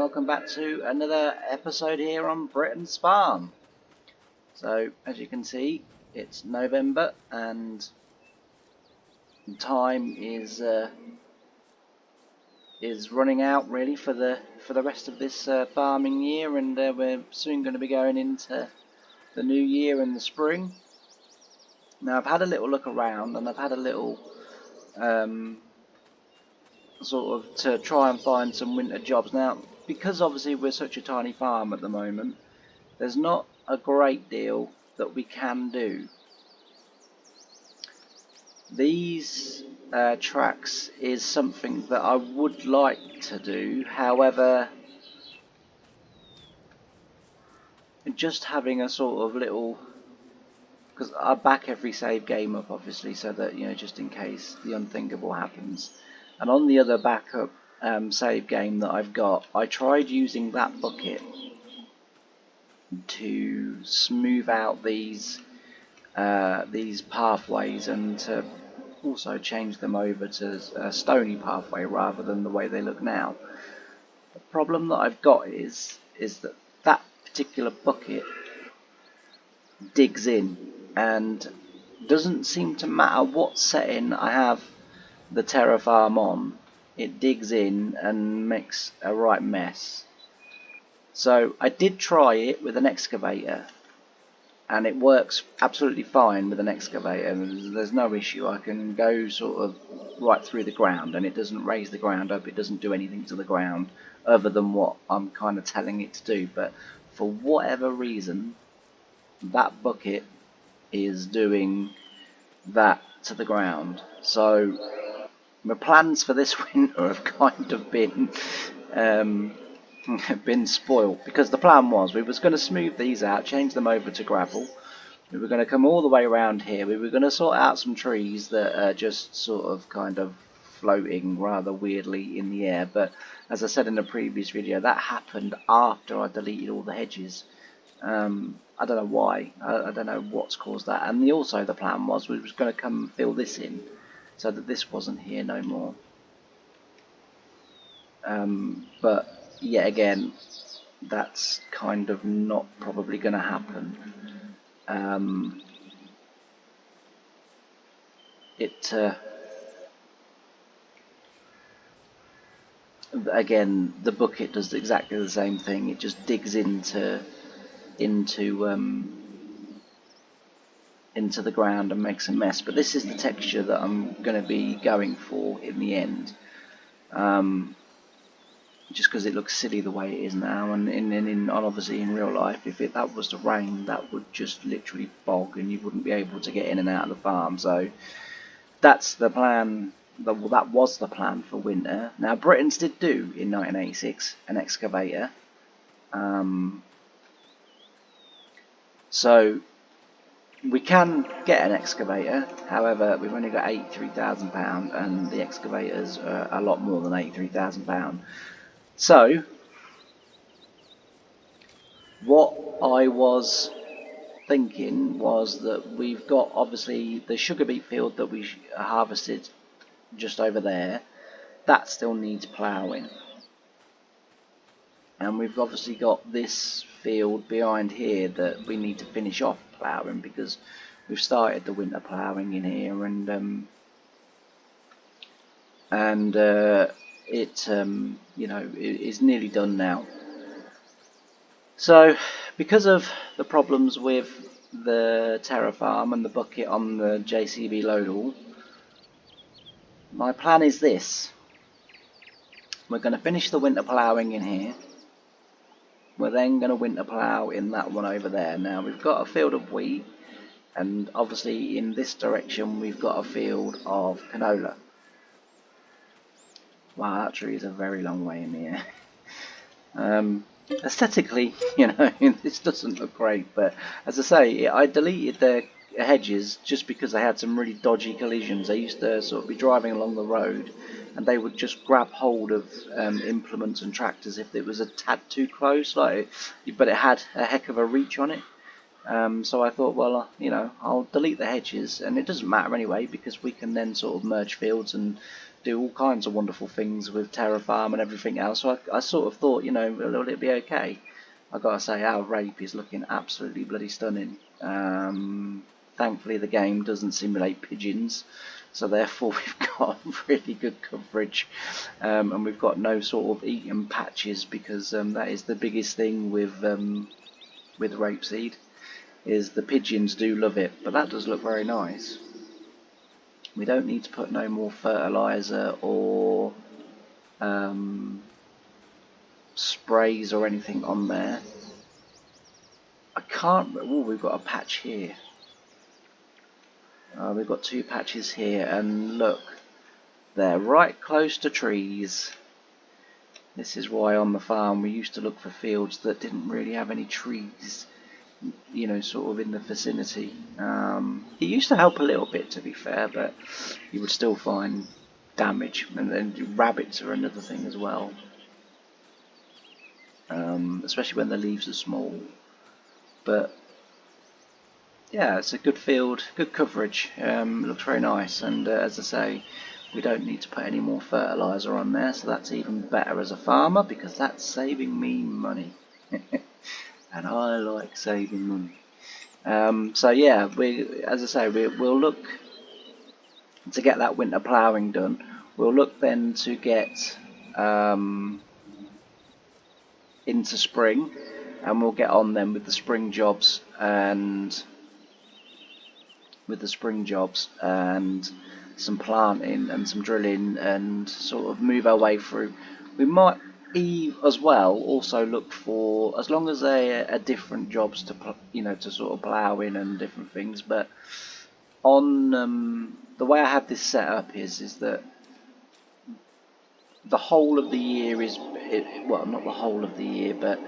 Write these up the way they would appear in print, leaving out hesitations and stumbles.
welcome back to another episode here on Britain's Farm. So, as you can see, it's November and time is running out really for the rest of this farming year, and we're soon going to be going into the new year in the spring. Now, I've had a little look around, and I've had a little sort of to try and find some winter jobs. Now, because obviously we're such a tiny farm at the moment, there's not a great deal that we can do. These tracks is something that I would like to do, however, just having a sort of little, because I back every save game up obviously, so that, you know, just in case the unthinkable happens. And on the other backup save game that I've got, I tried using that bucket to smooth out these pathways and to also change them over to a stony pathway rather than the way they look now. The problem that I've got is that that particular bucket digs in, and doesn't seem to matter what setting I have the Terrafarm on, it digs in and makes a right mess. So I did try it with an excavator, and it works absolutely fine with an excavator. There's no issue. I can go sort of right through the ground, and it doesn't raise the ground up, it doesn't do anything to the ground other than what I'm kind of telling it to do. But for whatever reason, that bucket is doing that to the ground. So my plans for this winter have kind of been spoiled, because the plan was we was going to smooth these out, change them over to gravel. We were going to come all the way around here. We were going to sort out some trees that are just sort of kind of floating rather weirdly in the air. But as I said in the previous video, that happened after I deleted all the hedges. I don't know why. I don't know what's caused that. And also the plan was we was going to come and fill this in, so that this wasn't here no more. But yet again, that's kind of not probably going to happen. Again, the bucket does exactly the same thing. It just digs into the ground and makes a mess. But this is the texture that I'm going to be going for in the end. Just because it looks silly the way it is now, and obviously in real life, if that was to rain, that would just literally bog, and you wouldn't be able to get in and out of the farm. So that's the plan. That was the plan for winter. Now, Britons did do in 1986 an excavator, so we can get an excavator. However, we've only got £83,000, and the excavators are a lot more than £83,000. So, what I was thinking was that we've got obviously the sugar beet field that we harvested just over there. That still needs ploughing. And we've obviously got this field behind here that we need to finish off ploughing, because we've started the winter ploughing in here, and it you know, it is nearly done now. So because of the problems with the Terrafarm and the bucket on the JCB load-all, my plan is this. We're going to finish the winter ploughing in here. We're then going to winter plough in that one over there. Now, we've got a field of wheat, and obviously in this direction we've got a field of canola. Wow, that tree is a very long way in the air. Aesthetically, you know, this doesn't look great, but as I say, I deleted the hedges just because I had some really dodgy collisions. I used to sort of be driving along the road, and they would just grab hold of implements and tractors if it was a tad too close, but it had a heck of a reach on it. So I thought, well, you know, I'll delete the hedges, and it doesn't matter anyway, because we can then sort of merge fields and do all kinds of wonderful things with Terrafarm and everything else. So I sort of thought, you know, will it be okay? I gotta say, our rape is looking absolutely bloody stunning. Thankfully, the game doesn't simulate pigeons, so therefore we've got really good coverage, and we've got no sort of eaten patches, because that is the biggest thing with rapeseed, is the pigeons do love it. But that does look very nice. We don't need to put no more fertilizer or sprays or anything on there. I can't. Oh, we've got a patch here. We've got 2 patches here, and look, they're right close to trees. This is why on the farm we used to look for fields that didn't really have any trees, you know, sort of in the vicinity. It used to help a little bit, to be fair, but you would still find damage, and then rabbits are another thing as well, especially when the leaves are small. But yeah, it's a good field, good coverage. Looks very nice, and as I say, we don't need to put any more fertilizer on there, so that's even better as a farmer, because that's saving me money. And I like saving money. So yeah, as I say, we'll look to get that winter ploughing done. We'll look then to get into spring, and we'll get on then with the spring jobs and some planting and some drilling, and sort of move our way through. We might as well also look for, as long as they are different jobs to, you know, to sort of plough in and different things. But on the way I have this set up is that the whole of the year is, well, not the whole of the year, but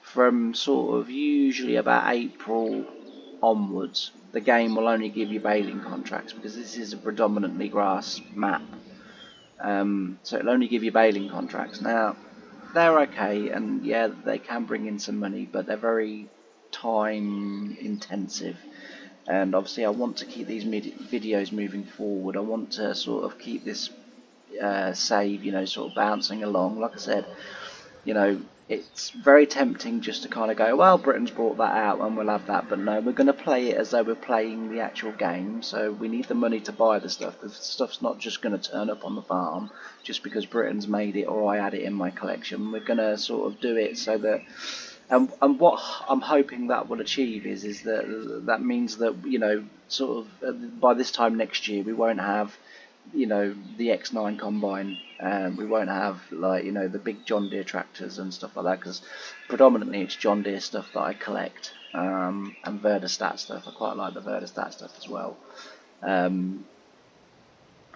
from sort of usually about April onwards, the game will only give you baling contracts, because this is a predominantly grass map. So it'll only give you baling contracts. Now, they're okay, and yeah, they can bring in some money, but they're very time intensive. And obviously I want to keep these videos moving forward. I want to sort of keep this save, you know, sort of bouncing along. Like I said, you know, it's very tempting just to kind of go, well, Britain's brought that out and we'll have that. But no, we're going to play it as though we're playing the actual game. So we need the money to buy the stuff. The stuff's not just going to turn up on the farm just because Britain's made it or I add it in my collection. We're going to sort of do it so that, and what I'm hoping that will achieve is that means that, you know, sort of by this time next year we won't have, you know, the X9 combine, we won't have, like, you know, the big John Deere tractors and stuff like that, because predominantly it's John Deere stuff that I collect, and Verdestat stuff. I quite like the Verdestat stuff as well. And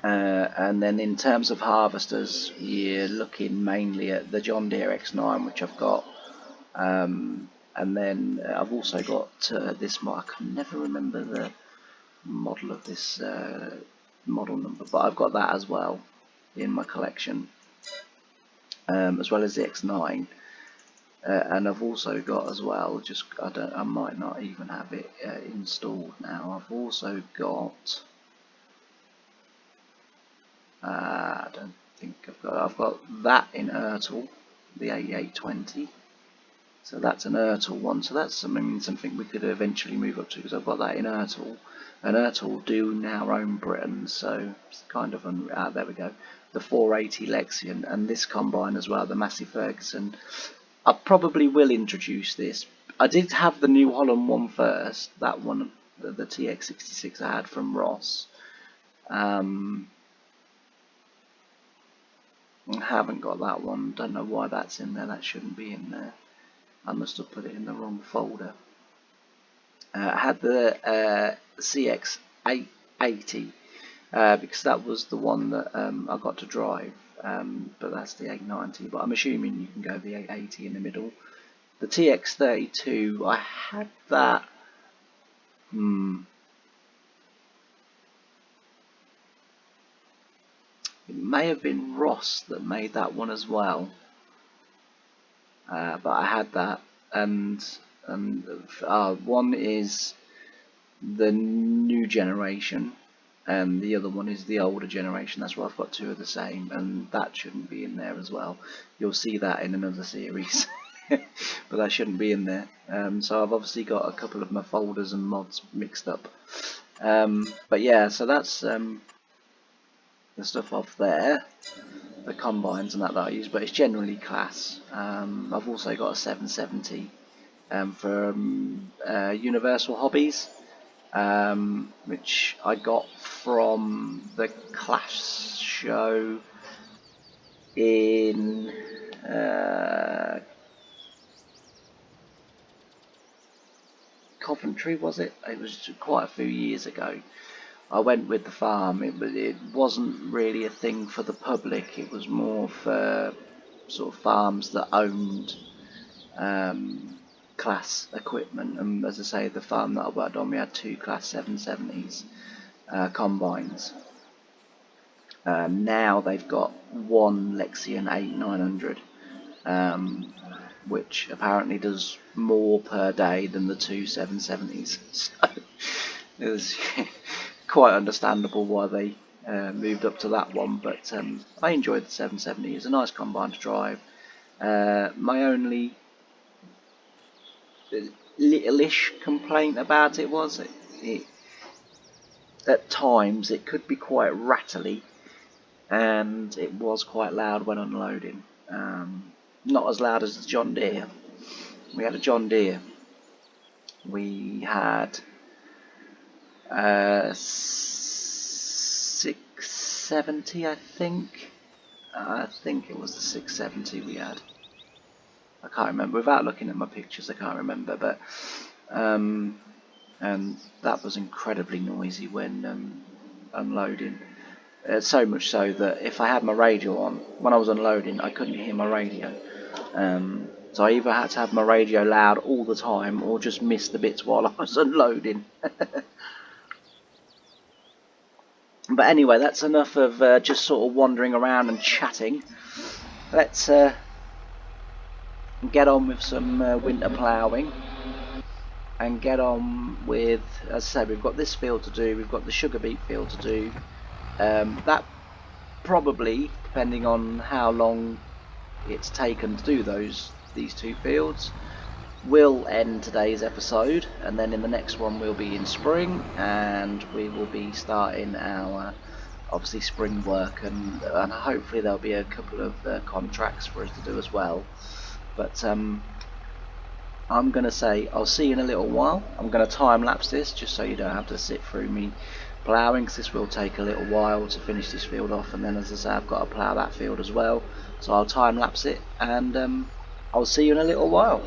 then in terms of harvesters, you're looking mainly at the John Deere X9, which I've got, and then I've also got this, I can never remember the model of this model number, but I've got that as well in my collection, as well as the X9, and I've also got as well, just I might not even have it installed now, I've also got I don't think I've got that in Ertl, the 8820. So that's an Ertl one, so that's something we could eventually move up to, because I've got that in Ertl, and Ertl do now own Britain, so it's kind of there we go, the 480 Lexion, and this combine as well, the Massey Ferguson. I probably will introduce this. I did have the New Holland one first, that one, the TX66 I had from Ross. I haven't got that one, don't know why that's in there, that shouldn't be in there. I must have put it in the wrong folder. I had the CX880 because that was the one that I got to drive, but that's the 890, but I'm assuming you can go the 880 in the middle. The TX32, I had that, it may have been Ross that made that one as well, but I had that, and one is the new generation, and the other one is the older generation. That's why I've got two of the same, and that shouldn't be in there as well. You'll see that in another series, but that shouldn't be in there. So I've obviously got a couple of my folders and mods mixed up. But yeah, so that's the stuff off there, the combines and that I use, but it's generally class. I've also got a 770 from Universal Hobbies, which I got from the Clash show in Coventry, was it? It was quite a few years ago. I went with the farm. It wasn't really a thing for the public. It was more for sort of farms that owned class equipment. And as I say, the farm that I worked on, we had two class 770s combines. Now they've got one Lexion 8900, which apparently does more per day than the two 770s. So it was quite understandable why they moved up to that one, but I enjoyed the 770. It's a nice combine to drive. My only little-ish complaint about it was it at times it could be quite rattly, and it was quite loud when unloading. Not as loud as the John Deere. We had a John Deere. We had 670, I think. I think it was the 670 we had. I can't remember. Without looking at my pictures, I can't remember. But and that was incredibly noisy when unloading. So much so that if I had my radio on, when I was unloading, I couldn't hear my radio. So I either had to have my radio loud all the time or just miss the bits while I was unloading. But anyway, that's enough of just sort of wandering around and chatting. Let's get on with some winter ploughing and get on with, as I said, we've got this field to do, we've got the sugarbeet field to do. That probably, depending on how long it's taken to do these two fields, will end today's episode, and then in the next one we'll be in spring, and we will be starting our obviously spring work, and hopefully there'll be a couple of contracts for us to do as well. But I'm going to say I'll see you in a little while. I'm going to time lapse this just so you don't have to sit through me ploughing, because this will take a little while to finish this field off, and then as I say, I've got to plough that field as well, so I'll time lapse it, and I'll see you in a little while.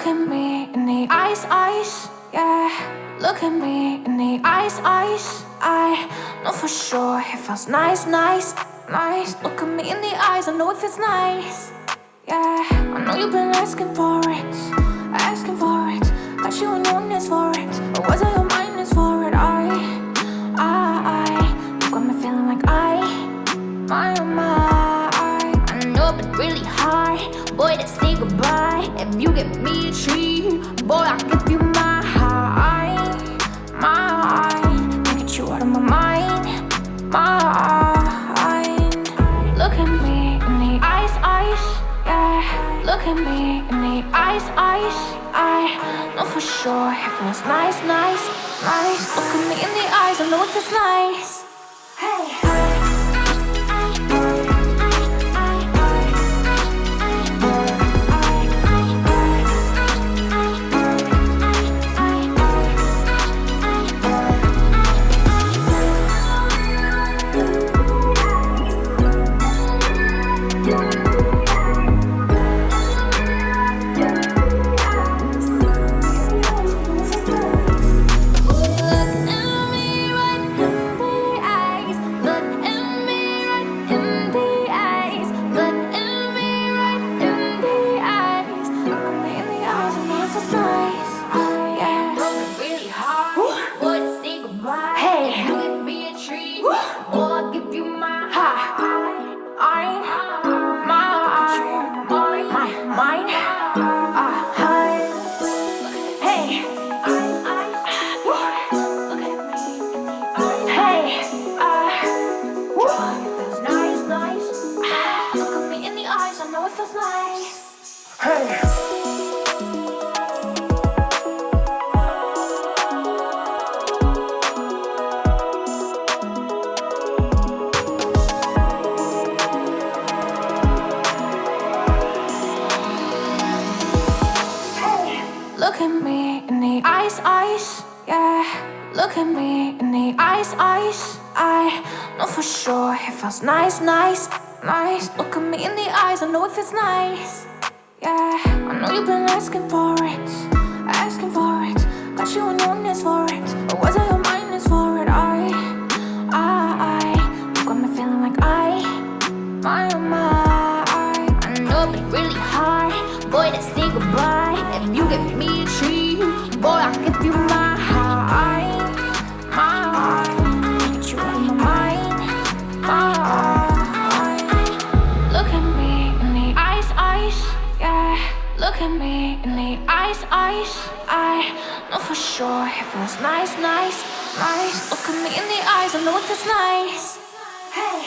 Look at me in the eyes, yeah. Look at me in the eyes. I know for sure it feels nice. Look at me in the eyes, I know it feels nice. Yeah, I know you've been asking for it. Got you in your knees for it. Or was I your mindness for it? You got me feeling like my. I know it's really hard, boy, to say goodbye. If you give me a treat, boy, I'll give you my heart. Can't get you out of my mind. Look at me in the eyes, yeah. Look at me in the eyes. I know for sure it feels nice. Look at me in the eyes, I know it feels nice. Hey. Look at me in the eyes, yeah. Look at me in the eyes. I know for sure it feels nice. Look at me in the eyes, I know it feels nice. Yeah, I know you've been asking for it. Got you in your knees for it. Or was I your mindness for it? You got me feeling like my. I know it's really hard, boy, to say goodbye. If you give me a treat, boy, I'll give you my heart. Get you out of my mind. Look at me in the eyes, yeah. Look at me in the eyes. I know for sure it feels nice. Look at me in the eyes, I know it feels nice. Hey.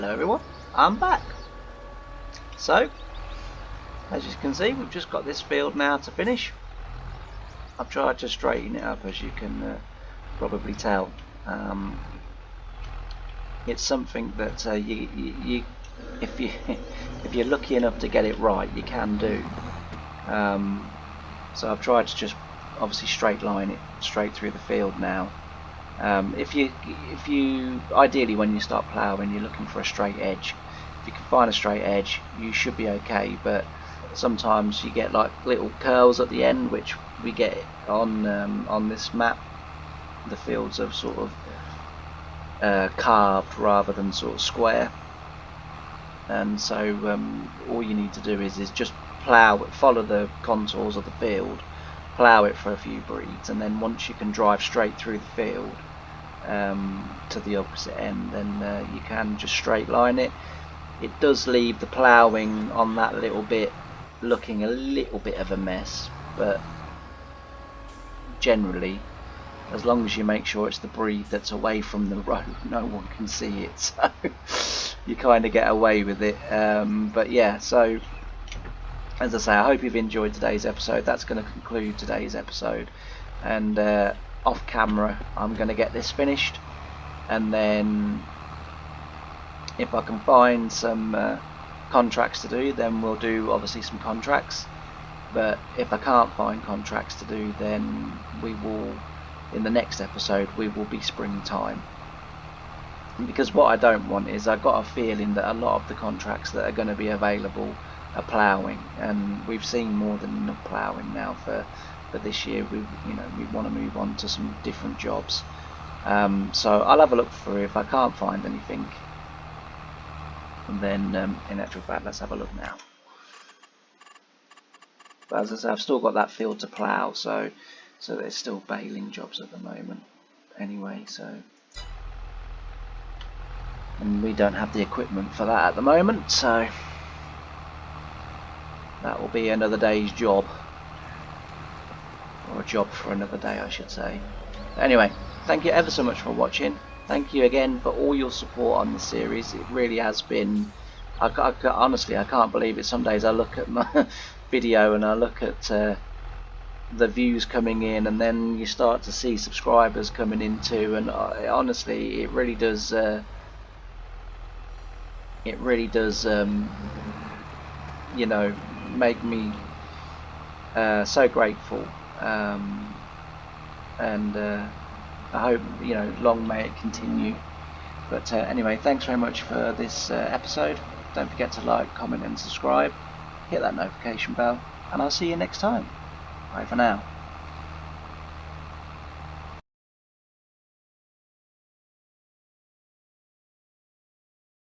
Hello everyone, I'm back. So, as you can see, we've just got this field now to finish. I've tried to straighten it up, as you can probably tell. It's something that you if you if you're lucky enough to get it right, you can do. So I've tried to just obviously straight line it straight through the field now. If you ideally when you start ploughing, you're looking for a straight edge. If you can find a straight edge, you should be okay. But sometimes you get like little curls at the end, which we get on this map. The fields are sort of carved rather than sort of square, and so all you need to do is just plough it, follow the contours of the field, plough it for a few breeds, and then once you can drive straight through the field to the opposite end, then you can just straight line it. It does leave the ploughing on that little bit looking a little bit of a mess, but generally, as long as you make sure it's the breed that's away from the road, no one can see it, so you kind of get away with it. But yeah, so as I say, I hope you've enjoyed today's episode. That's going to conclude today's episode, and off camera I'm going to get this finished, and then if I can find some contracts to do, then we'll do obviously some contracts. But if I can't find contracts to do, then we will, in the next episode, we will be springtime. Because what I don't want is, I've got a feeling that a lot of the contracts that are going to be available are ploughing, and we've seen more than enough ploughing now for this year. We want to move on to some different jobs. So I'll have a look through. If I can't find anything, and then in actual fact, let's have a look now. But as I say, I've still got that field to plough, so there's still baling jobs at the moment anyway, so, and we don't have the equipment for that at the moment, so that will be another day's job, or a job for another day, I should say. But anyway, thank you ever so much for watching. Thank you again for all your support on the series. It really has been, honestly, I can't believe it. Some days I look at my video and I look at the views coming in, and then you start to see subscribers coming in too, and honestly, it really does make me so grateful, and I hope, long may it continue. But anyway, thanks very much for this episode. Don't forget to like, comment and subscribe. Hit that notification bell, and I'll see you next time. Bye for now.